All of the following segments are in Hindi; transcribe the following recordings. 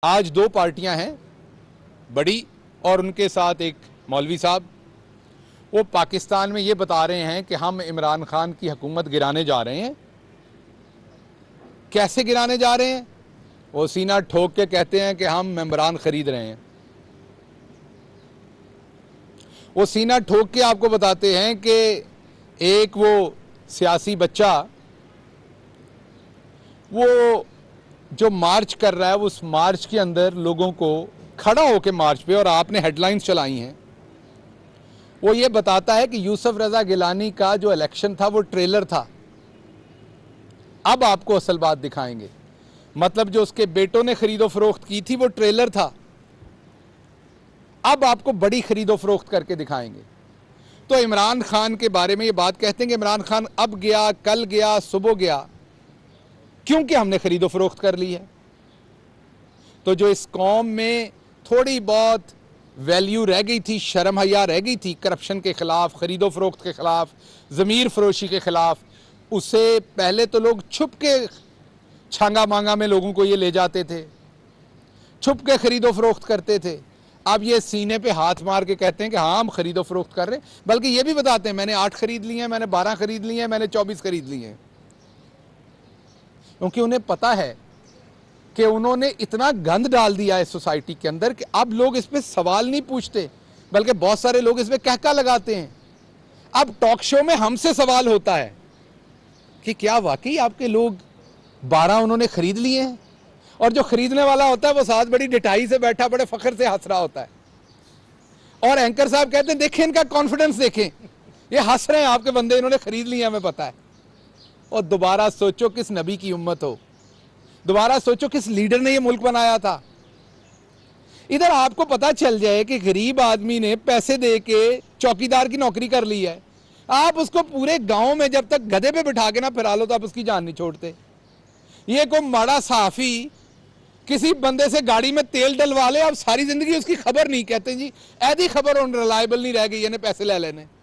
आज दो पार्टियां हैं बड़ी और उनके साथ एक मौलवी साहब, वो पाकिस्तान में ये बता रहे हैं कि हम इमरान खान की हुकूमत गिराने जा रहे हैं। कैसे गिराने जा रहे हैं? वो सीना ठोक के कहते हैं कि हम मेंबरान खरीद रहे हैं। वो सीना ठोक के आपको बताते हैं कि एक वो सियासी बच्चा वो जो मार्च कर रहा है, उस मार्च के अंदर लोगों को खड़ा होकर मार्च पे, और आपने हेडलाइंस चलाई हैं, वो ये बताता है कि यूसुफ रजा गिलानी का जो इलेक्शन था वो ट्रेलर था। अब आपको असल बात दिखाएंगे। मतलब जो उसके बेटों ने खरीदो फरोख्त की थी वो ट्रेलर था। अब आपको बड़ी खरीदो फरोख्त करके दिखाएंगे। तो इमरान खान के बारे में ये बात कहते हैं कि इमरान खान अब गया, कल गया, सुबह गया, क्योंकि हमने खरीदो फरोख्त कर ली है। तो जो इस कौम में थोड़ी बहुत वैल्यू रह गई थी, शर्म हया रह गई थी करप्शन के खिलाफ, खरीदो फरोख्त के खिलाफ, ज़मीर फरोशी के खिलाफ, उसे पहले तो लोग छुप के छांगा मांगा में लोगों को ये ले जाते थे, छुप के खरीदो फरोख्त करते थे। अब ये सीने पे हाथ मार के कहते हैं कि हाँ हम खरीदो फरोख्त कर रहे हैं, बल्कि ये भी बताते हैं मैंने 8 खरीद लिए हैं, मैंने 12 खरीद लिए हैं, मैंने 24 खरीद लिए हैं। क्योंकि उन्हें पता है कि उन्होंने इतना गंद डाल दिया है सोसाइटी के अंदर कि अब लोग इस पे सवाल नहीं पूछते, बल्कि बहुत सारे लोग इस पे कहका लगाते हैं। अब टॉक शो में हमसे सवाल होता है कि क्या वाकई आपके लोग 12 उन्होंने खरीद लिए हैं? और जो खरीदने वाला होता है वो साथ बड़ी डिठाई से बैठा बड़े फख्र से हंस रहा होता है, और एंकर साहब कहते हैं देखें इनका कॉन्फिडेंस देखें, ये हंस रहे हैं आपके बंदे, इन्होंने खरीद लिया, हमें पता है। और दोबारा सोचो किस नबी की उम्मत हो, दोबारा सोचो किस लीडर ने ये मुल्क बनाया था। इधर आपको पता चल जाए कि गरीब आदमी ने पैसे दे के चौकीदार की नौकरी कर ली है, आप उसको पूरे गांव में जब तक गधे पे बिठा के ना फिरा लो तो आप उसकी जान नहीं छोड़ते। ये कोई माड़ा सहाफी किसी बंदे से गाड़ी में तेल डलवा ले, आप सारी जिंदगी उसकी खबर नहीं, कहते जी ऐसी खबर रिलायबल नहीं रह गई है, पैसे ले लेने।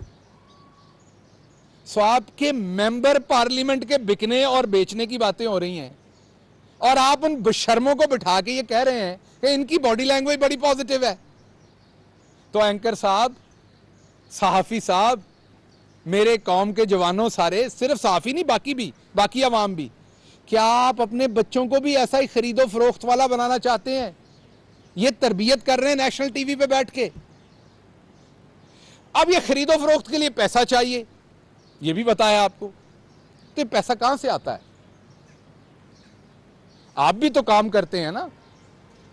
सो आपके मेंबर पार्लियामेंट के बिकने और बेचने की बातें हो रही हैं, और आप उन बेशर्मों को बिठा के ये कह रहे हैं कि इनकी बॉडी लैंग्वेज बड़ी पॉजिटिव है। तो एंकर साहब, सहाफी साहब, मेरे कौम के जवानों, सारे, सिर्फ सहाफी नहीं बाकी भी, बाकी अवाम भी, क्या आप अपने बच्चों को भी ऐसा ही खरीदो फरोख्त वाला बनाना चाहते हैं? ये तरबियत कर रहे हैं नेशनल टीवी पे बैठ के। अब ये खरीदो फरोख्त के लिए पैसा चाहिए, ये भी बताया आपको। तो ये पैसा कहां से आता है? आप भी तो काम करते हैं ना,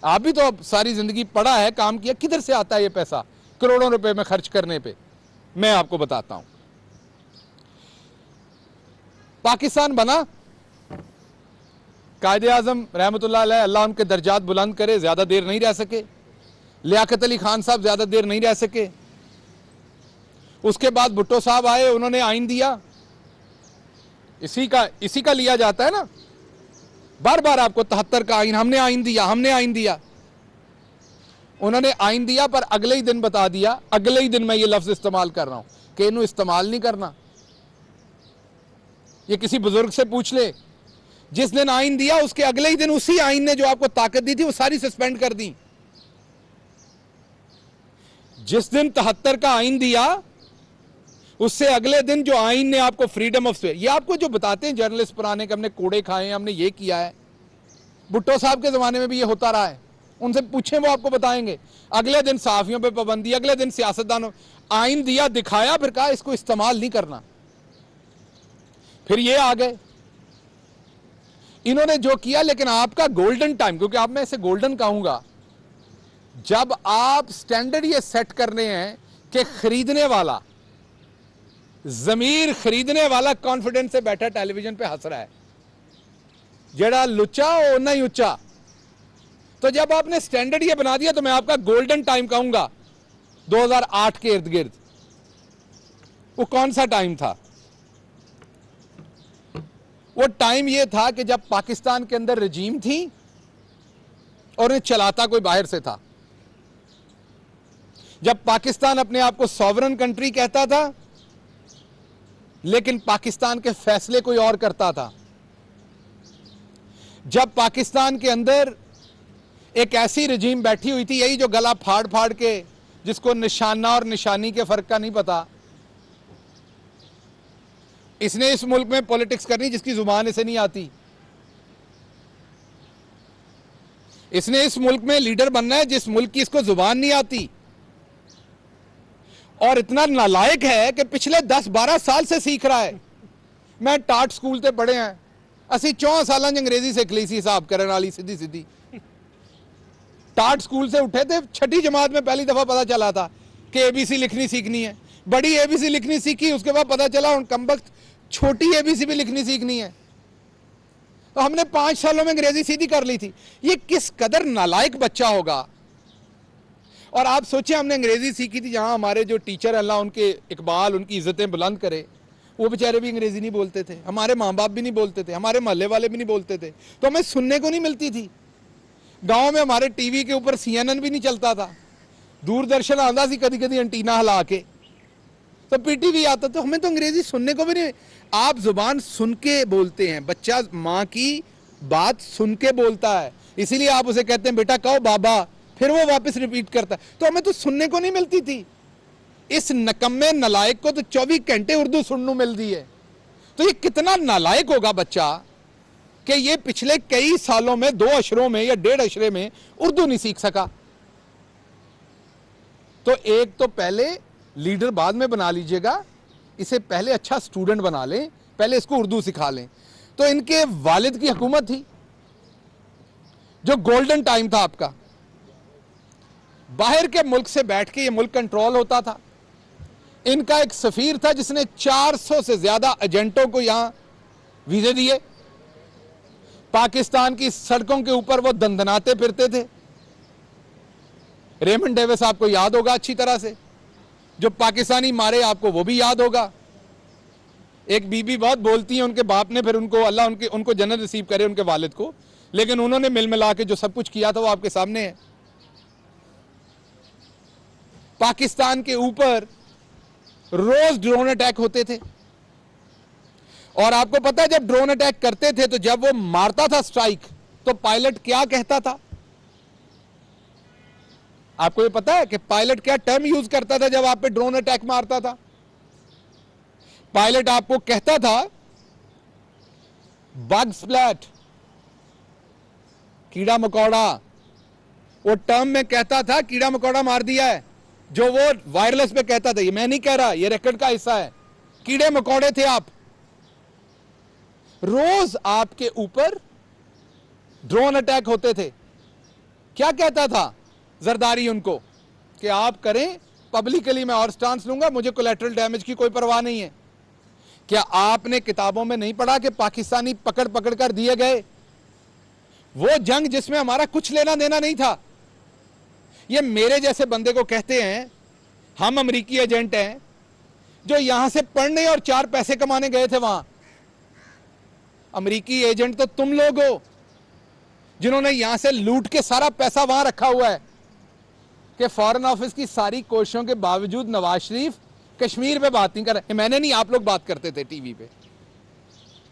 आप भी तो सारी जिंदगी पढ़ा है, काम किया, किधर से आता है ये पैसा करोड़ों रुपए में खर्च करने पे? मैं आपको बताता हूं। पाकिस्तान बना, कायदे आजम रहमतुल्लाह अलैह, अल्लाह उनके दर्जात बुलंद करे, ज्यादा देर नहीं रह सके। लियाकत अली खान साहब ज्यादा देर नहीं रह सके। उसके बाद भुट्टो साहब आए, उन्होंने आइन दिया। इसी का लिया जाता है ना, बार बार आपको 73 का आइन, हमने आइन दिया, हमने आइन दिया। उन्होंने आइन दिया पर अगले ही दिन बता दिया, अगले ही दिन मैं ये लफ्ज इस्तेमाल कर रहा हूं कि इन्हों इस्तेमाल नहीं करना। ये किसी बुजुर्ग से पूछ ले, जिस दिन आइन दिया उसके अगले ही दिन उसी आइन ने जो आपको ताकत दी थी वो सारी सस्पेंड कर दी। जिस दिन 73 का आइन दिया उससे अगले दिन जो आइन ने आपको फ्रीडम ऑफ स्पीच, ये आपको जो बताते हैं जर्नलिस्ट पुराने कि हमने कोड़े खाए हैं, हमने ये किया है, भुट्टो साहब के जमाने में भी ये होता रहा है, उनसे पूछें वो आपको बताएंगे। अगले दिन सहाफियों पे पाबंदी, अगले दिन सियासतदानों, आइन दिया, दिखाया, फिर कहा इसको इस्तेमाल नहीं करना। फिर ये आ गए, इन्होंने जो किया। लेकिन आपका गोल्डन टाइम, क्योंकि आप, मैं इसे गोल्डन कहूंगा, जब आप स्टैंडर्ड ये सेट कर रहे हैं कि खरीदने वाला, जमीर खरीदने वाला कॉन्फिडेंस से बैठा टेलीविजन पे हंस रहा है, जड़ा लुच्चा ओ ना ही उच्चा। तो जब आपने स्टैंडर्ड ये बना दिया तो मैं आपका गोल्डन टाइम कहूंगा 2008 के इर्द गिर्द। वो कौन सा टाइम था? वो टाइम ये था कि जब पाकिस्तान के अंदर रजीम थी और उन्हें चलाता कोई बाहर से था। जब पाकिस्तान अपने आप को सॉवरन कंट्री कहता था लेकिन पाकिस्तान के फैसले कोई और करता था। जब पाकिस्तान के अंदर एक ऐसी रजीम बैठी हुई थी, यही जो गला फाड़ फाड़ के, जिसको निशाना और निशानी के फर्क का नहीं पता, इसने इस मुल्क में पॉलिटिक्स करनी जिसकी जुबान इसे नहीं आती। इसने इस मुल्क में लीडर बनना है जिस मुल्क की इसको जुबान नहीं आती, और इतना नालायक है कि पिछले 10-12 साल से सीख रहा है। मैं टाट स्कूल ते पढ़े हैं, असी 4 साल अंग्रेजी सीख ली सी, हिसाब करने वाली सीधी सीधी। टाट स्कूल से उठे थे, 6ठी जमात में पहली दफा पता चला था कि एबीसी लिखनी सीखनी है। बड़ी एबीसी लिखनी सीखी, उसके बाद पता चला उन कमबख्त छोटी एबीसी भी लिखनी सीखनी है। तो हमने 5 सालों में अंग्रेजी सीधी कर ली थी। ये किस कदर नालायक बच्चा होगा। और आप सोचिए, हमने अंग्रेजी सीखी थी जहां हमारे जो टीचर, अल्लाह उनके इकबाल, उनकी इज्जतें बुलंद करे, वो बेचारे भी अंग्रेजी नहीं बोलते थे, हमारे माँ बाप भी नहीं बोलते थे, हमारे मोहल्ले वाले भी नहीं बोलते थे, तो हमें सुनने को नहीं मिलती थी। गांव में हमारे टीवी के ऊपर CNN भी नहीं चलता था, दूरदर्शन आता सी कभी कभी एंटीना हिला के, तो PTV आता, तो हमें तो अंग्रेजी सुनने को भी नहीं। आप जुबान सुन के बोलते हैं, बच्चा माँ की बात सुन के बोलता है, इसीलिए आप उसे कहते हैं बेटा कहो बाबा, फिर वो वापस रिपीट करता है। तो हमें तो सुनने को नहीं मिलती थी। इस नकम्मे नालायक को तो 24 घंटे उर्दू सुनने मिलती है। तो ये कितना नालायक होगा बच्चा कि ये पिछले कई सालों में 2 अशरों में या 1.5 अशरे में उर्दू नहीं सीख सका। तो एक तो पहले लीडर बाद में बना लीजिएगा, इसे पहले अच्छा स्टूडेंट बना लें, पहले इसको उर्दू सिखा लें। तो इनके वालिद की हुकूमत थी, जो गोल्डन टाइम था आपका, बाहर के मुल्क से बैठ के ये मुल्क कंट्रोल होता था। इनका एक सफीर था जिसने 400 से ज्यादा एजेंटों को यहां वीजे दिए। पाकिस्तान की सड़कों के ऊपर वो दंदनाते फिरते थे। रेमंड डेविस आपको याद होगा अच्छी तरह से, जो पाकिस्तानी मारे आपको वो भी याद होगा। एक बीबी बहुत बोलती है, उनके बाप ने फिर उनको, अल्लाह उनको जन्नत नसीब करे, उनके वालिद को, लेकिन उन्होंने मिल मिला के जो सब कुछ किया था वो आपके सामने है। पाकिस्तान के ऊपर रोज ड्रोन अटैक होते थे, और आपको पता है जब ड्रोन अटैक करते थे तो जब वो मारता था स्ट्राइक, तो पायलट क्या कहता था? आपको ये पता है कि पायलट क्या टर्म यूज करता था जब आप पे ड्रोन अटैक मारता था? पायलट आपको कहता था बग स्प्लैट, कीड़ा मकोड़ा। वो टर्म में कहता था कीड़ा मकोड़ा मार दिया है, जो वो वायरलेस पे कहता था। ये मैं नहीं कह रहा, ये रिकॉर्ड का हिस्सा है। कीड़े मकोड़े थे आप। रोज आपके ऊपर ड्रोन अटैक होते थे। क्या कहता था जरदारी उनको कि आप करें, पब्लिकली मैं और स्टांस लूंगा, मुझे कोलैटरल डैमेज की कोई परवाह नहीं है। क्या आपने किताबों में नहीं पढ़ा कि पाकिस्तानी पकड़ पकड़ कर दिए गए? वो जंग जिसमें हमारा कुछ लेना देना नहीं था। ये मेरे जैसे बंदे को कहते हैं हम अमेरिकी एजेंट हैं, जो यहां से पढ़ने और 4 पैसे कमाने गए थे वहां। अमेरिकी एजेंट तो तुम लोग हो, जिन्होंने यहां से लूट के सारा पैसा वहां रखा हुआ है कि फॉरेन ऑफिस की सारी कोशिशों के बावजूद नवाज शरीफ कश्मीर पे बात नहीं कर रहे। मैंने नहीं, आप लोग बात करते थे टीवी पे।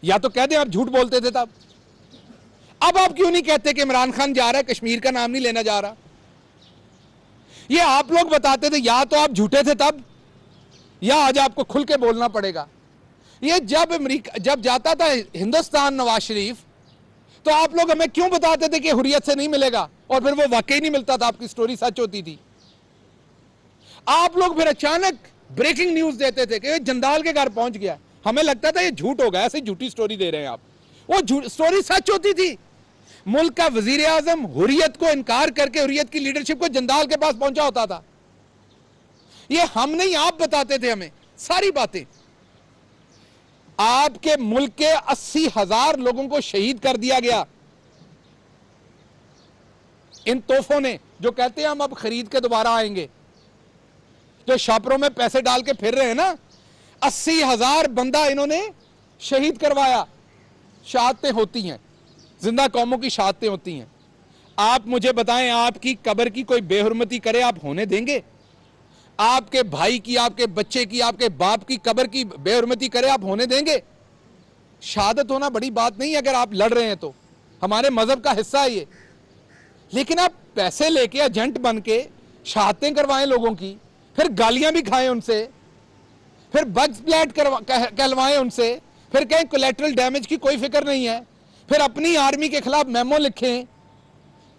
या तो कह दें आप झूठ बोलते थे तब। अब आप क्यों नहीं कहते कि इमरान खान जा रहा है, कश्मीर का नाम नहीं लेना जा रहा? ये आप लोग बताते थे। या तो आप झूठे थे तब, या आज आपको खुल के बोलना पड़ेगा। ये जब जाता था हिंदुस्तान नवाज शरीफ, तो आप लोग हमें क्यों बताते थे कि हुर्रियत से नहीं मिलेगा, और फिर वो वाकई नहीं मिलता था, आपकी स्टोरी सच होती थी। आप लोग फिर अचानक ब्रेकिंग न्यूज देते थे कि जंदाल के घर पहुंच गया। हमें लगता था ये झूठ होगा, ऐसे झूठी स्टोरी दे रहे हैं आप। वो स्टोरी सच होती थी। मुल्क का वजीर आजम हुर्रियत को इनकार करके हुर्रियत की लीडरशिप को जंदाल के पास पहुंचा होता था। ये हम नहीं, आप बताते थे हमें सारी बातें। आपके मुल्क के 80,000 लोगों को शहीद कर दिया गया इन तोहफों ने, जो कहते हैं हम अब खरीद के दोबारा आएंगे, जो शॉपरों में पैसे डाल के फिर रहे हैं ना। 80,000 बंदा इन्होंने शहीद करवाया। शहादतें होती हैं, जिंदा कौमों की शहादतें होती हैं। आप मुझे बताएं, आपकी कब्र की कोई बेहुरमती करे, आप होने देंगे? आपके भाई की, आपके बच्चे की, आपके बाप की कब्र की बेहुरमती करे, आप होने देंगे? शहादत होना बड़ी बात नहीं है अगर आप लड़ रहे हैं तो। हमारे मजहब का हिस्सा है ये। लेकिन आप पैसे लेके एजेंट बन के शहादतें करवाएं लोगों की, फिर गालियां भी खाएं उनसे, फिर बग्स प्लांट कहलवाएं उनसे, फिर कहें कोलेटरल डैमेज की कोई फिक्र नहीं है, फिर अपनी आर्मी के खिलाफ मेमो लिखें,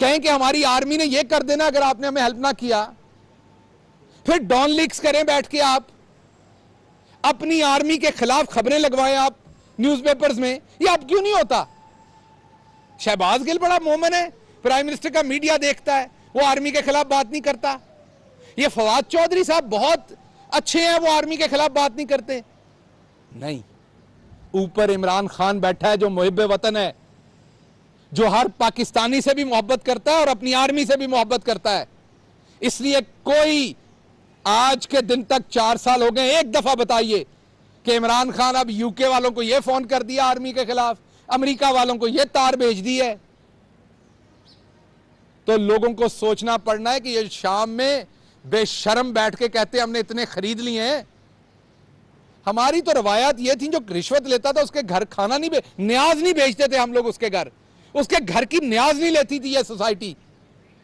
कहें कि हमारी आर्मी ने यह कर देना अगर आपने हमें हेल्प ना किया, फिर डॉन लीक्स करें बैठ के, आप अपनी आर्मी के खिलाफ खबरें लगवाएं आप न्यूज़पेपर्स में। ये अब क्यों नहीं होता? शहबाज गिल बड़ा मोमन है, प्राइम मिनिस्टर का मीडिया देखता है, वो आर्मी के खिलाफ बात नहीं करता। ये फवाद चौधरी साहब बहुत अच्छे हैं, वो आर्मी के खिलाफ बात नहीं करते। नहीं, ऊपर इमरान खान बैठा है जो मुहिब्बे वतन है, जो हर पाकिस्तानी से भी मोहब्बत करता है और अपनी आर्मी से भी मोहब्बत करता है। इसलिए कोई आज के दिन तक 4 साल हो गए, एक दफा बताइए कि इमरान खान अब यूके वालों को यह फोन कर दिया आर्मी के खिलाफ, अमेरिका वालों को यह तार भेज दी है। तो लोगों को सोचना पड़ना है कि ये शाम में बेशर्म बैठ के कहते हैं हमने इतने खरीद लिए हैं। हमारी तो रवायत ये थी, जो रिश्वत लेता था उसके घर खाना नहीं न्याज नहीं भेजते थे हम लोग, उसके घर की न्याज नहीं लेती थी ये सोसाइटी।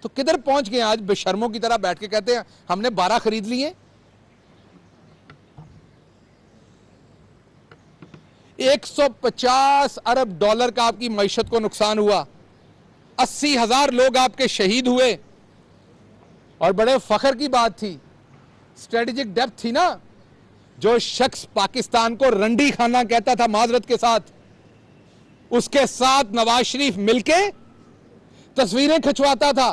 तो किधर पहुंच गए आज? बेशर्मों की तरह बैठ के कहते हैं हमने 12 खरीद लिए। 150 अरब डॉलर का आपकी मईशत को नुकसान हुआ, 80,000 लोग आपके शहीद हुए। और बड़े फख्र की बात थी, स्ट्रेटेजिक डेप्थ थी ना। जो शख्स पाकिस्तान को रंडी खाना कहता था माजरत के साथ, उसके साथ नवाज शरीफ मिलके तस्वीरें खिंचवाता था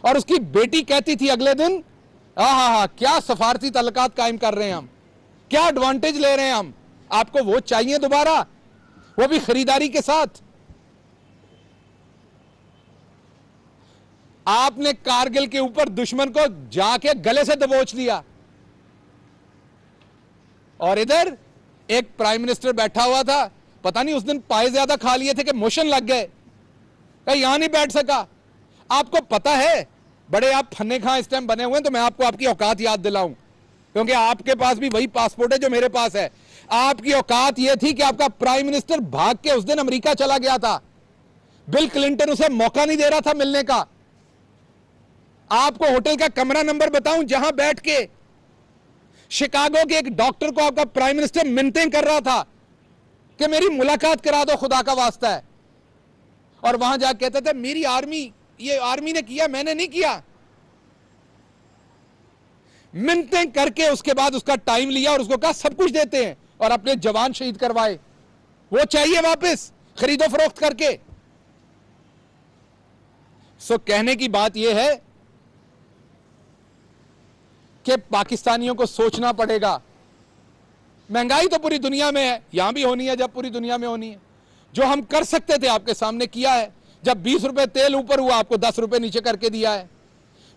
और उसकी बेटी कहती थी अगले दिन, हा क्या सफारती तल्लुकात कायम कर रहे हैं हम, क्या एडवांटेज ले रहे हैं हम, आपको वो चाहिए दोबारा, वो भी खरीदारी के साथ। आपने कारगिल के ऊपर दुश्मन को जाके गले से दबोच लिया, और इधर एक प्राइम मिनिस्टर बैठा हुआ था, पता नहीं उस दिन पाए ज्यादा खा लिए थे कि मोशन लग गए, कहीं यहां नहीं बैठ सका। आपको पता है बड़े आप फन्ने खां इस टाइम बने हुए हैं, तो मैं आपको आपकी औकात याद दिलाऊं, क्योंकि आपके पास भी वही पासपोर्ट है जो मेरे पास है। आपकी औकात यह थी कि आपका प्राइम मिनिस्टर भाग के उस दिन अमेरिका चला गया था, बिल क्लिंटन उसे मौका नहीं दे रहा था मिलने का। आपको होटल का कमरा नंबर बताऊं जहां बैठ के शिकागो के एक डॉक्टर को आपका प्राइम मिनिस्टर मिन्नतें कर रहा था कि मेरी मुलाकात करा दो, खुदा का वास्ता है। और वहां जाकर कहते थे मेरी आर्मी, ये आर्मी ने किया, मैंने नहीं किया। मिन्नतें करके उसके बाद उसका टाइम लिया और उसको कहा सब कुछ देते हैं, और अपने जवान शहीद करवाए। वो चाहिए वापस खरीदो फरोख्त करके। सो कहने की बात यह है कि पाकिस्तानियों को सोचना पड़ेगा। महंगाई तो पूरी दुनिया में है, यहां भी होनी है जब पूरी दुनिया में होनी है। जो हम कर सकते थे आपके सामने किया है। जब 20 रुपए तेल ऊपर हुआ, आपको 10 रुपए नीचे करके दिया है।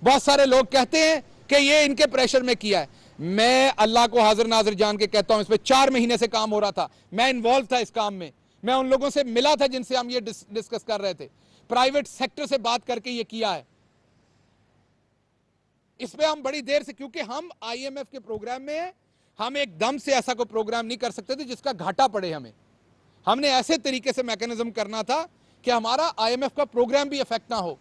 बहुत सारे लोग कहते हैं कि ये इनके प्रेशर में किया है। मैं अल्लाह को हाजिर नाजिर जान के कहता हूं, इस पे 4 महीने से काम हो रहा था, मैं इन्वॉल्व था इस काम में, मैं उन लोगों से मिला था जिनसे हम ये डिस्कस कर रहे थे, प्राइवेट सेक्टर से बात करके ये किया है। इस पे हम बड़ी देर से, क्योंकि हम IMF के प्रोग्राम में हैं, हम एकदम से ऐसा कोई प्रोग्राम नहीं कर सकते थे जिसका घाटा पड़े हमें। हमने ऐसे तरीके से मैकेनिज्म करना था कि हमारा IMF का प्रोग्राम भी इफेक्ट ना हो।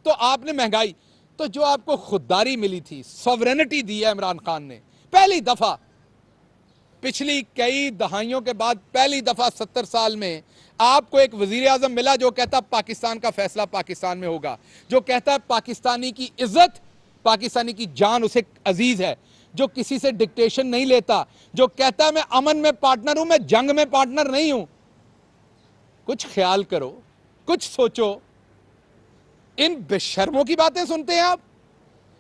तो आपने महंगाई, तो जो आपको खुददारी मिली थी, सॉवरेनिटी दी है इमरान खान ने, पहली दफा पिछली कई दहाइयों के बाद पहली दफा 70 साल में आपको एक वजीर आजम मिला जो कहता पाकिस्तान का फैसला पाकिस्तान में होगा, जो कहता पाकिस्तानी की इज्जत, पाकिस्तानी की जान उसे अजीज है, जो किसी से डिक्टेशन नहीं लेता, जो कहता है मैं अमन में पार्टनर हूं, मैं जंग में पार्टनर नहीं हूं। कुछ ख्याल करो, कुछ सोचो। इन बेशर्मों की बातें सुनते हैं आप,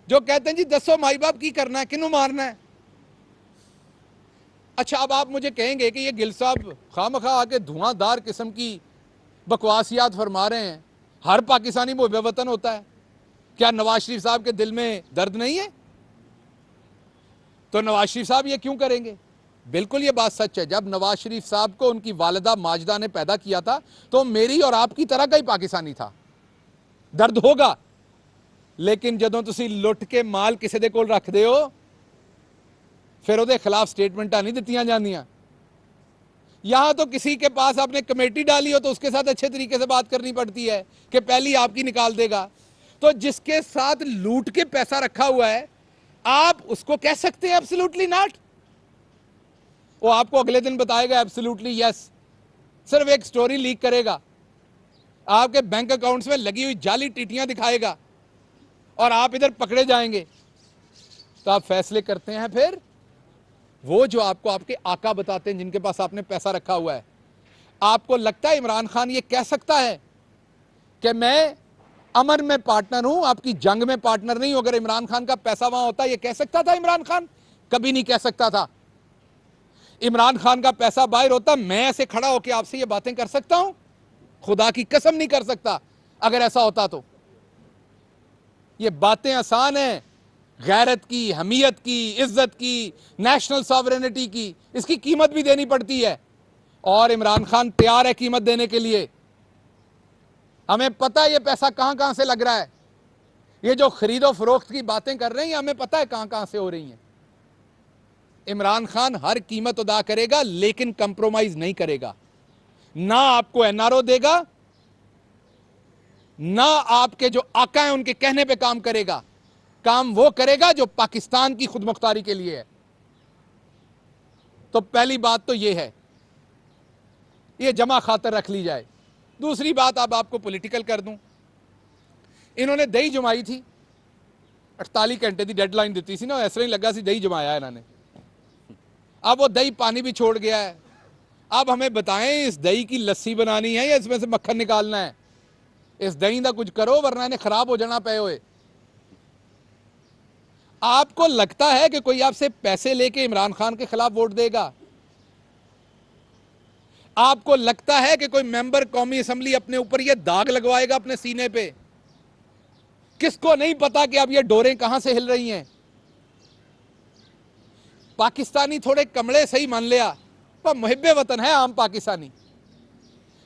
जो कहते हैं जी दसो माई बाप की करना है, किन्नू मारना है। अच्छा, अब आप मुझे कहेंगे कि ये गिल साहब खामखा आके धुआंधार किस्म की बकवासियात फरमा रहे हैं, हर पाकिस्तानी मुहब्बे वतन होता है, क्या नवाज शरीफ साहब के दिल में दर्द नहीं है? तो नवाज शरीफ साहब ये क्यों करेंगे? बिल्कुल ये बात सच है। जब नवाज शरीफ साहब को उनकी वालिदा माजिदा ने पैदा किया था तो मेरी और आपकी तरह का ही पाकिस्तानी था, दर्द होगा। लेकिन जदों तुसी लुट के माल किसी दे कोल रखदे हो, फिर ਉਹਦੇ खिलाफ स्टेटमेंटां नहीं दित्तियां जांदियां। यहां तो किसी के पास आपने कमेटी डाली हो तो उसके साथ अच्छे तरीके से बात करनी पड़ती है कि पहली आपकी निकाल देगा। तो जिसके साथ लूट के पैसा रखा हुआ है आप उसको कह सकते हैं एब्सोल्युटली नॉट? वो आपको अगले दिन बताएगा एब्सोल्युटली यस। सिर्फ एक स्टोरी लीक करेगा, आपके बैंक अकाउंट्स में लगी हुई जाली टीटियां दिखाएगा और आप इधर पकड़े जाएंगे। तो आप फैसले करते हैं फिर वो जो आपको आपके आका बताते हैं, जिनके पास आपने पैसा रखा हुआ है। आपको लगता है इमरान खान ये कह सकता है कि मैं अमन में पार्टनर हूं, आपकी जंग में पार्टनर नहीं हूं? अगर इमरान खान का पैसा वहां होता ये कह सकता था इमरान खान? कभी नहीं कह सकता था। इमरान खान का पैसा बाहर होता, मैं ऐसे खड़ा होकर आपसे ये बातें कर सकता हूं? खुदा की कसम नहीं कर सकता अगर ऐसा होता तो। ये बातें आसान हैं, गैरत की, हमीयत की, इज्जत की, नेशनल सॉवरेनिटी की, इसकी कीमत भी देनी पड़ती है और इमरान खान तैयार है कीमत देने के लिए। हमें पता है ये पैसा कहां कहां से लग रहा है। ये जो खरीदो फरोख्त की बातें कर रहे हैं हमें पता है कहां कहां से हो रही हैं। इमरान खान हर कीमत अदा करेगा लेकिन कंप्रोमाइज नहीं करेगा। ना आपको एनआरओ देगा, ना आपके जो आका हैं उनके कहने पे काम करेगा। काम वो करेगा जो पाकिस्तान की खुदमुख्तारी के लिए है। तो पहली बात तो ये है, ये जमा खातर रख ली जाए। दूसरी बात अब आपको पॉलिटिकल कर दूं, इन्होंने दही जमाई थी, 48 घंटे की डेडलाइन दी थी ना, ऐसा ही लगा सी दही जमाया इन्होंने। अब वो दही पानी भी छोड़ गया है। अब हमें बताएं इस दही की लस्सी बनानी है या इसमें से मक्खन निकालना है? इस दही का कुछ करो वरना इन्हें खराब हो जाना पे हुए। आपको लगता है कि कोई आपसे पैसे लेके इमरान खान के खिलाफ वोट देगा? आपको लगता है कि कोई मेंबर कौमी असेंबली अपने ऊपर यह दाग लगवाएगा अपने सीने पे? किसको नहीं पता कि अब ये डोरें कहां से हिल रही हैं? पाकिस्तानी थोड़े कमले सही मान लिया, पर मुहिब्बे वतन है आम पाकिस्तानी।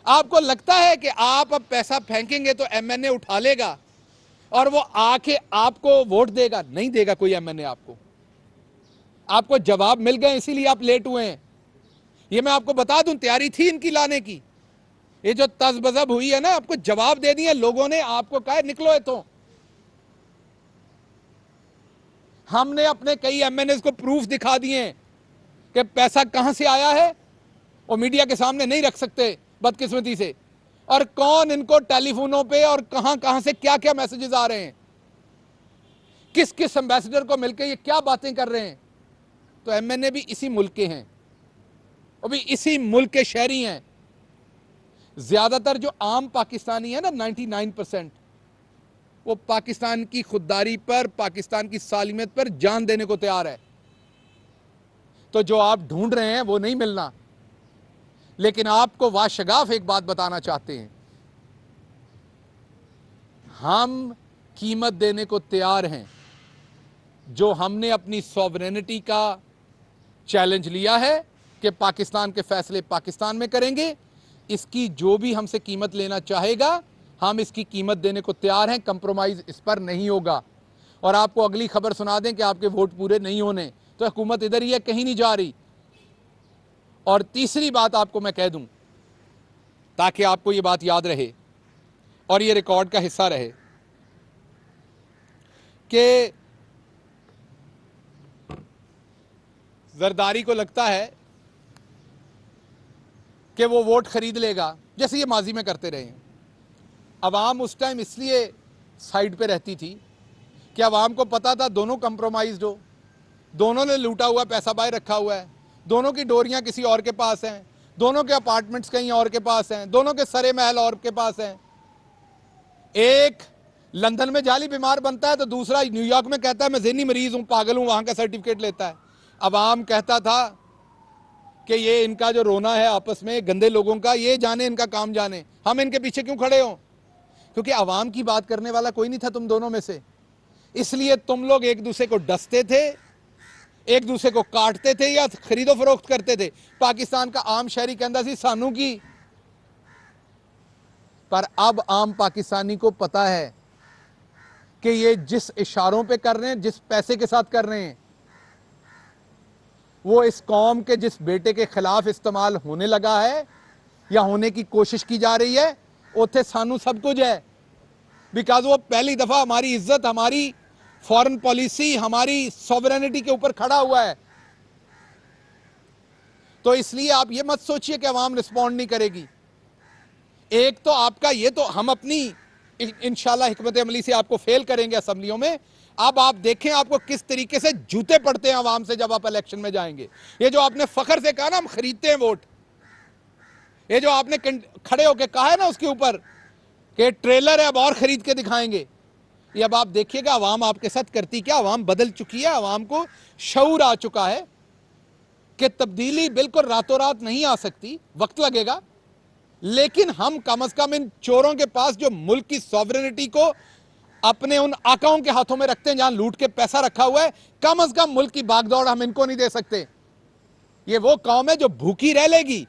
आपको लगता है कि आप अब पैसा फेंकेंगे तो एमएनए उठा लेगा और वो आके आपको वोट देगा? नहीं देगा कोई एमएनए आपको। आपको जवाब मिल गए इसीलिए आप लेट हुए हैं। ये मैं आपको बता दूं, तैयारी थी इनकी लाने की। ये जो तज़बज़ब हुई है ना, आपको जवाब दे दिए लोगों ने, आपको कहा निकलो तो। हमने अपने कई एमएनए को प्रूफ दिखा दिए कि पैसा कहां से आया है, और मीडिया के सामने नहीं रख सकते बदकिस्मती से। और कौन इनको टेलीफोनों पे और कहां कहां से क्या क्या मैसेजेस आ रहे हैं, किस किस एम्बेसडर को मिलकर ये क्या बातें कर रहे हैं। तो एमएनए भी इसी मुल्क के हैं, वो भी इसी मुल्क के शहरी हैं। ज्यादातर जो आम पाकिस्तानी है ना, 99%, वो पाकिस्तान की खुददारी पर, पाकिस्तान की सालिमियत पर जान देने को तैयार है। तो जो आप ढूंढ रहे हैं वो नहीं मिलना। लेकिन आपको वाशगाफ एक बात बताना चाहते हैं, हम कीमत देने को तैयार हैं। जो हमने अपनी सॉवरेनिटी का चैलेंज लिया है कि पाकिस्तान के फैसले पाकिस्तान में करेंगे, इसकी जो भी हमसे कीमत लेना चाहेगा हम इसकी कीमत देने को तैयार हैं। कंप्रोमाइज इस पर नहीं होगा। और आपको अगली खबर सुना दें कि आपके वोट पूरे नहीं होने, तो हुकूमत इधर ही है, कहीं नहीं जा रही। और तीसरी बात आपको मैं कह दूं ताकि आपको ये बात याद रहे और ये रिकॉर्ड का हिस्सा रहे कि जरदारी को लगता है कि वो वोट खरीद लेगा, जैसे ये माजी में करते रहे हैं। अवाम उस टाइम इसलिए साइड पे रहती थी कि अवाम को पता था दोनों कंप्रोमाइज्ड हो, दोनों ने लूटा हुआ पैसा बाहर रखा हुआ है, दोनों की डोरियां किसी और के पास हैं, दोनों के अपार्टमेंट्स कहीं और के पास हैं, दोनों के सरे महल और के पास हैं। एक लंदन में जाली बीमार बनता है तो दूसरा न्यूयॉर्क में कहता है मैं ज़हनी मरीज हूं, पागल हूं, वहां का सर्टिफिकेट लेता है। अवाम कहता था कि ये इनका जो रोना है आपस में गंदे लोगों का, ये जाने इनका काम जाने, हम इनके पीछे क्यों खड़े हो? क्योंकि अवाम की बात करने वाला कोई नहीं था तुम दोनों में से। इसलिए तुम लोग एक दूसरे को डसते थे, एक दूसरे को काटते थे या खरीदो फरोख्त करते थे। पाकिस्तान का आम शहरी कहता सी सानू की। पर अब आम पाकिस्तानी को पता है कि ये जिस इशारों पे कर रहे हैं, जिस पैसे के साथ कर रहे हैं, वो इस कौम के जिस बेटे के खिलाफ इस्तेमाल होने लगा है या होने की कोशिश की जा रही है, उथे सानू सब कुछ है। बिकॉज वो पहली दफा हमारी इज्जत, हमारी फॉरेन पॉलिसी, हमारी सॉवरेनिटी के ऊपर खड़ा हुआ है। तो इसलिए आप ये मत सोचिए कि अवाम रिस्पॉन्ड नहीं करेगी। एक तो आपका ये, तो हम अपनी इंशाल्लाह हिकमत अमली से आपको फेल करेंगे असेंबलियों में। अब आप देखें आपको किस तरीके से जूते पड़ते हैं अवाम से जब आप इलेक्शन में जाएंगे। ये जो आपने फखर से कहा ना हम खरीदते हैं वोट, ये जो आपने खड़े होकर कहा है ना उसके ऊपर कि ट्रेलर है अब और खरीद के दिखाएंगे, ये अब आप देखिएगा अवाम आपके साथ करती क्या। अवाम बदल चुकी है, अवाम को शऊर आ चुका है कि तब्दीली बिल्कुल रातों रात नहीं आ सकती, वक्त लगेगा। लेकिन हम कम से कम इन चोरों के पास जो मुल्क की सॉवरेनिटी को अपने उन आकाओं के हाथों में रखते हैं जहां लूट के पैसा रखा हुआ है, कम से कम मुल्क की बागदौड़ हम इनको नहीं दे सकते। ये वो कौम है जो भूखी रह लेगी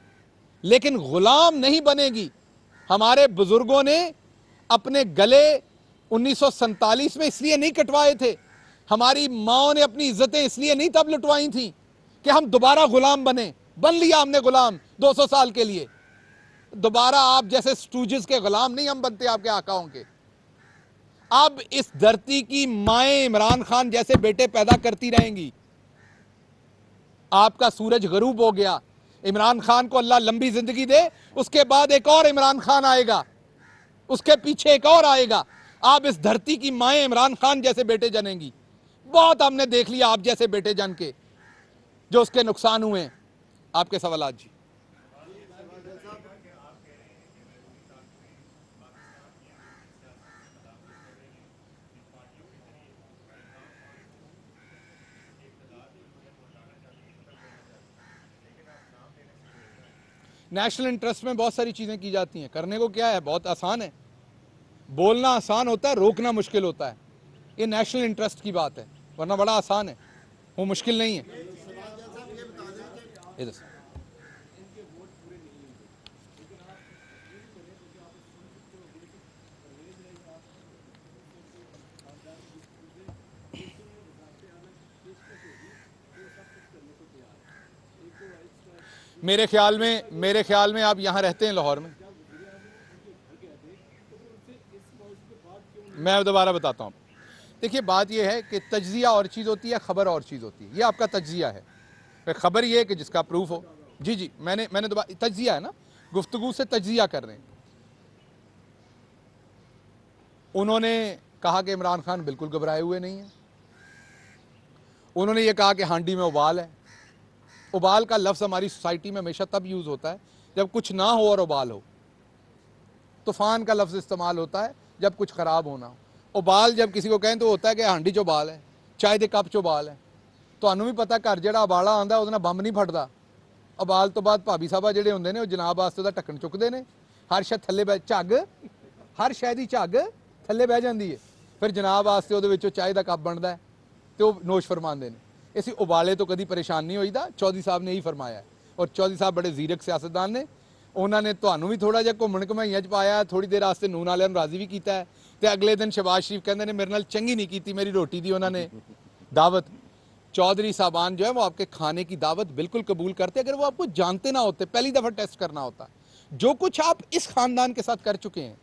लेकिन गुलाम नहीं बनेगी। हमारे बुजुर्गों ने अपने गले 1947 में इसलिए नहीं कटवाए थे, हमारी माओ ने अपनी इज्जतें इसलिए नहीं तब लुटवाई थी कि हम दोबारा गुलाम बने। बन लिया हमने गुलाम 200 साल के लिए। दोबारा आप जैसे स्टूजेस के गुलाम नहीं हम बनते आपके आकाओं के। अब इस धरती की माएं इमरान खान जैसे बेटे पैदा करती रहेंगी। आपका सूरज गरूब हो गया, इमरान खान को अल्लाह लंबी जिंदगी दे, उसके बाद एक और इमरान खान आएगा, उसके पीछे एक और आएगा। आप इस धरती की माएं इमरान खान जैसे बेटे जनेंगी। बहुत हमने देख लिया आप जैसे बेटे जन के जो उसके नुकसान हुए। आपके सवाल जी। नेशनल इंटरेस्ट में बहुत सारी चीजें की जाती हैं। करने को क्या है, बहुत आसान है। बोलना आसान होता है, रोकना मुश्किल होता है। ये नेशनल इंटरेस्ट की बात है, वरना बड़ा आसान है, वो मुश्किल नहीं है। मेरे ख्याल में आप यहां रहते हैं लाहौर में। मैं दोबारा बताता हूं। देखिए बात यह है कि तज्जिया और चीज़ होती है, खबर और चीज़ होती है। ये आपका तज्जिया है, खबर ये है कि जिसका प्रूफ हो। जी जी, मैंने दोबारा, तज्जिया है ना, गुफ्तगू से तज्जिया कर रहे हैं। उन्होंने कहा कि इमरान खान बिल्कुल घबराए हुए नहीं है। उन्होंने ये कहा कि हांडी में उबाल है। उबाल का लफ्ज़ हमारी सोसाइटी में हमेशा तब यूज़ होता है जब कुछ ना हो और उबाल हो। तूफ़ान का लफ्ज़ इस्तेमाल होता है जब कुछ ख़राब होना हो। उबाल जब किसी को कहें तो होता है कि हांडी चो उबाल है, चाय के कप चो उबाल है। ਤੁਹਾਨੂੰ भी पता घर ਜਿਹੜਾ ਉਬਾਲਾ ਆਉਂਦਾ ਉਹਦੇ ਨਾਲ ਬੰਬ नहीं फटता। उबाल तो बाद भाभी साहबा ਜਿਹੜੇ ਹੁੰਦੇ ਨੇ ਉਹ जनाब वास्ते ਉਹਦਾ ਢੱਕਣ ਚੁੱਕਦੇ ਨੇ। हर शै थल्ले बह झग, हर शै ਦੀ ਝੱਗ थल्ले बह ਜਾਂਦੀ है। फिर जनाब वास्ते ਉਹਦੇ ਵਿੱਚੋਂ चाय का कप बनता है तो नोश फरमाते हैं। इसी उबाले तो कभी परेशान नहीं होईदा। चौधरी साहब ने यही फरमाया है और चौधरी साहब बड़े जीरक सियासतदान ने। उन्होंने ਤੁਹਾਨੂੰ भी थोड़ा ਜਿਹਾ घूमन घुमाइयां च पाया, थोड़ी देर वास्ते नून वालिਆਂ ਨੂੰ राजी भी किया है। तो अगले दिन शहबाज शरीफ कहते हैं मेरे नाल चंगी नहीं की मेरी रोटी दी उन्होंने दावत। चौधरी साहबान जो है वो आपके खाने की दावत बिल्कुल कबूल करते अगर वो आपको जानते ना होते, पहली दफ़ा टेस्ट करना होता। जो कुछ आप इस ख़ानदान के साथ कर चुके हैं,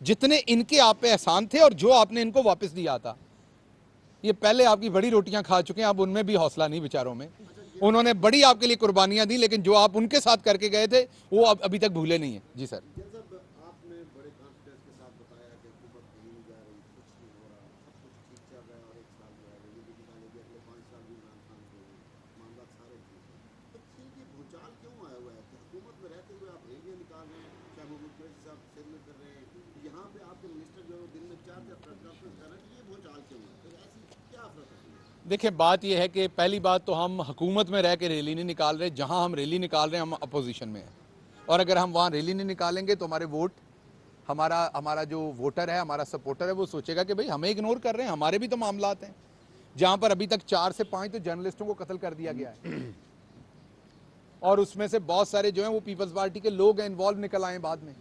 जितने इनके आप पे एहसान थे और जो आपने इनको वापस दिया था, ये पहले आपकी बड़ी रोटियां खा चुके हैं। अब उनमें भी हौसला नहीं बेचारों में। उन्होंने बड़ी आपके लिए कुर्बानियां दी, लेकिन जो आप उनके साथ करके गए थे वो अब अभी तक भूले नहीं है। जी सर। देखिए बात यह है कि पहली बात तो हम हुकूमत में रह के रैली नहीं निकाल रहे। जहां हम रैली निकाल रहे हैं हम अपोजिशन में हैं, और अगर हम वहां रैली नहीं निकालेंगे तो हमारे वोट, हमारा जो वोटर है, हमारा सपोर्टर है, वो सोचेगा कि भाई हमें इग्नोर कर रहे हैं। हमारे भी तो मामलात हैं जहां पर अभी तक 4 से 5 तो जर्नलिस्टों को कत्ल कर दिया गया है और उसमें से बहुत सारे जो हैं वो पीपल्स पार्टी के लोग हैं, इन्वॉल्व निकल आए बाद में।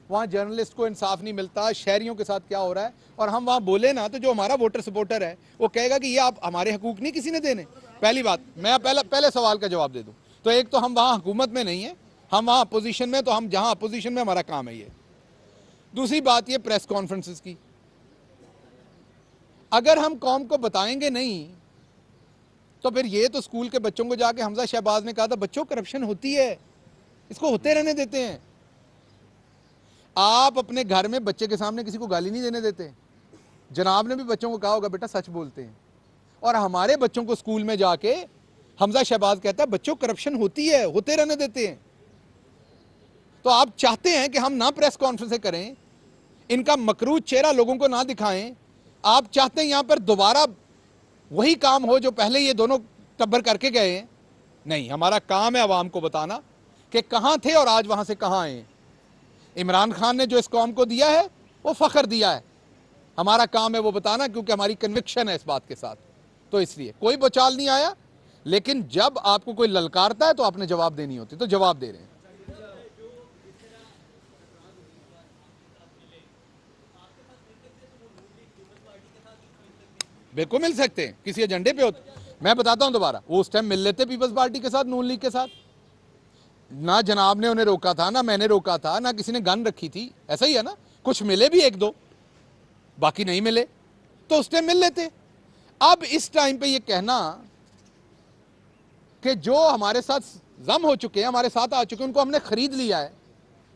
वहाँ जर्नलिस्ट को इंसाफ नहीं मिलता, शहरियों के साथ क्या हो रहा है। और हम वहाँ बोले ना तो जो हमारा वोटर सपोर्टर है वो कहेगा कि ये आप हमारे हकूक नहीं किसी ने देने। पहली बात, मैं पहले सवाल का जवाब दे दूं तो एक तो हम वहां हुकूमत में नहीं है, हम वहां अपोजिशन में, तो हम जहां अपोजिशन में हमारा काम है ये। दूसरी बात ये प्रेस कॉन्फ्रेंसेस की, अगर हम कौम को बताएंगे नहीं तो फिर ये तो स्कूल के बच्चों को जाके हमजा शहबाज ने कहा था बच्चों करप्शन होती है, इसको होते रहने देते हैं। आप अपने घर में बच्चे के सामने किसी को गाली नहीं देने देते, जनाब ने भी बच्चों को कहा होगा बेटा सच बोलते हैं, और हमारे बच्चों को स्कूल में जाके हमजा शहबाज कहता है बच्चों करप्शन होती है, होते रहने देते हैं। तो आप चाहते हैं कि हम ना प्रेस कॉन्फ्रेंस करें, इनका मकरूज चेहरा लोगों को ना दिखाएं, आप चाहते हैं यहां पर दोबारा वही काम हो जो पहले ये दोनों टब्बर करके गए हैं। नहीं, हमारा काम है अवाम को बताना कि कहां थे और आज वहां से कहां आए। इमरान खान ने जो इस कौम को दिया है वो फख्र दिया है, हमारा काम है वो बताना, क्योंकि हमारी कन्विक्शन है इस बात के साथ। तो इसलिए कोई बचाल नहीं आया, लेकिन जब आपको कोई ललकारता है तो आपने जवाब देनी होती, तो जवाब दे रहे हैं। बिल्कुल मिल सकते हैं, किसी एजेंडे पे होते। मैं बताता हूं दोबारा, वो उस टाइम मिल लेते पीपल्स पार्टी के साथ, नून लीग के साथ। ना जनाब ने उन्हें रोका था, ना मैंने रोका था, ना किसी ने गन रखी थी, ऐसा ही है ना। कुछ मिले भी एक दो, बाकी नहीं मिले, तो उस टाइम मिल लेते। अब इस टाइम पे ये कहना कि जो हमारे साथ जम हो चुके हैं, हमारे साथ आ चुके हैं, उनको हमने खरीद लिया है,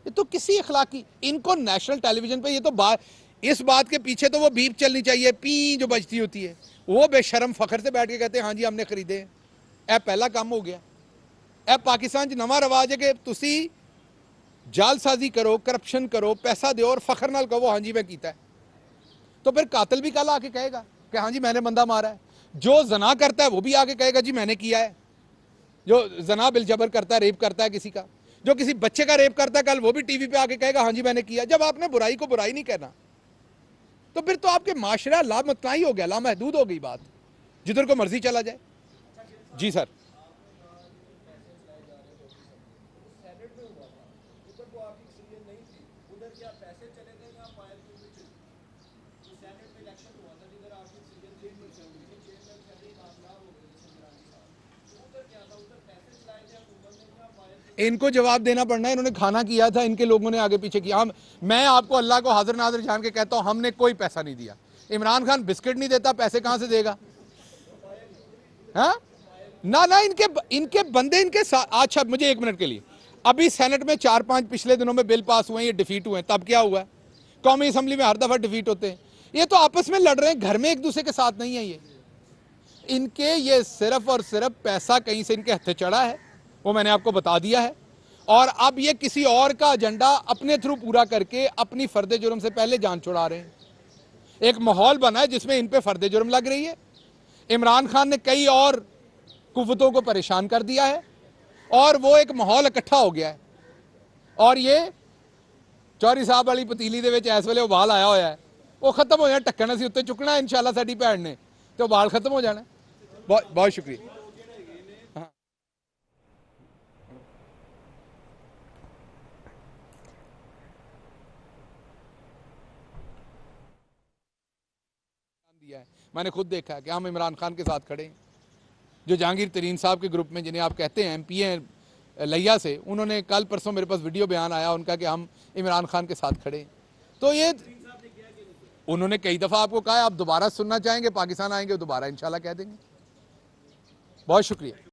ये तो किसी अखलाकी, इनको नेशनल टेलीविजन पे ये तो इस बात के पीछे तो वो बीप चलनी चाहिए, पी जो बजती होती है, वो बेशरम फखर से बैठ के कहते हैं हाँ जी हमने खरीदे हैं। ए पहला काम हो गया। ए पाकिस्तान च नवा रवाज है कि तुसी जालसाजी करो, करप्शन करो, पैसा दो और फखर नाल कहो हाँ जी मैं कीता है। तो फिर कातिल भी कल आके कहेगा कि हाँ जी मैंने बंदा मारा है, जो जना करता है वो भी आके कहेगा जी मैंने किया है, जो जना बिलजबर करता है, रेप करता है किसी का, जो किसी बच्चे का रेप करता है, कल वो भी टीवी पे आके कहेगा हाँ जी मैंने किया। जब आपने बुराई को बुराई नहीं कहना तो फिर तो आपके माशरा लामतनाई हो गया, लामहदूद हो गई बात, जिधर को मर्जी चला जाए। जी सर, इनको जवाब देना पड़ना है, इन्होंने खाना किया था, इनके लोगों ने आगे पीछे किया। मैं आपको अल्लाह को हाजिर नाजिर जान के कहता हूं हमने कोई पैसा नहीं दिया। इमरान खान बिस्किट नहीं देता, पैसे कहां से देगा? हाँ ना ना, इनके बंदे इनके साथ। अच्छा मुझे 1 मिनट के लिए, अभी सेनेट में 4-5 पिछले दिनों में बिल पास हुए, ये डिफीट हुए, तब क्या हुआ? कौमी असम्बली में हर दफा डिफीट होते हैं। ये तो आपस में लड़ रहे हैं, घर में एक दूसरे के साथ नहीं है। ये इनके ये सिर्फ और सिर्फ पैसा कहीं से इनके हथे चढ़ा है, वो मैंने आपको बता दिया है, और अब ये किसी और का एजेंडा अपने थ्रू पूरा करके अपनी फर्द जुर्म से पहले जान छुड़ा रहे हैं। एक माहौल बना है जिसमें इन पे फर्द जुर्म लग रही है। इमरान खान ने कई और कुव्वतों को परेशान कर दिया है और वो एक माहौल इकट्ठा हो गया है, और ये चौधरी साहब वाली पतीली दे विच इस वेले उबाल आया होया है, वो खत्म हो जाना, ढक्कन असीं उत्ते चुकना इंशाअल्लाह साडी भैन ने, तो उबाल खत्म हो जाना। बहुत बहुत शुक्रिया। मैंने खुद देखा है कि हम इमरान खान के साथ खड़े हैं। जो जहांगीर तरीन साहब के ग्रुप में, जिन्हें आप कहते हैं MP हैं लिया से, उन्होंने कल परसों मेरे पास वीडियो बयान आया उनका कि हम इमरान खान के साथ खड़े हैं। तो ये उन्होंने कई दफ़ा आपको कहा है, आप दोबारा सुनना चाहेंगे, पाकिस्तान आएंगे दोबारा इंशाल्लाह कह देंगे। बहुत शुक्रिया।